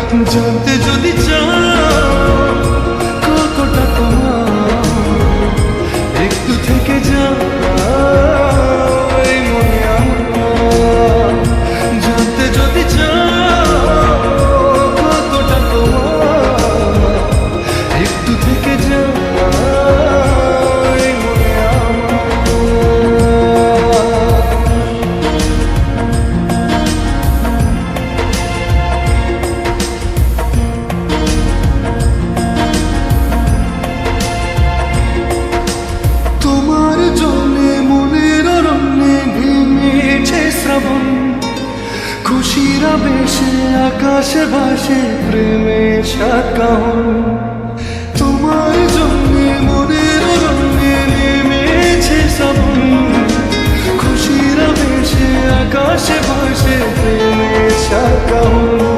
জানতে যদি চাও কতটা তোমার, একটু থেকে যাও এই মনে আমার। জানতে যদি চাও কতটা তোমার, একটু থেকে যাও এই মনে আমার। তোমার জন্যে মনের অরণ্যে নেমেছে শ্রাবণ, খুশির আবেশে আকাশে ভাসে প্রেমের সাকাহন। তোমার জন্যে মনের অরণ্যে নেমেছে শ্রাবণ, খুশির আবেশে আকাশে ভাসে প্রেমের সাকাহন।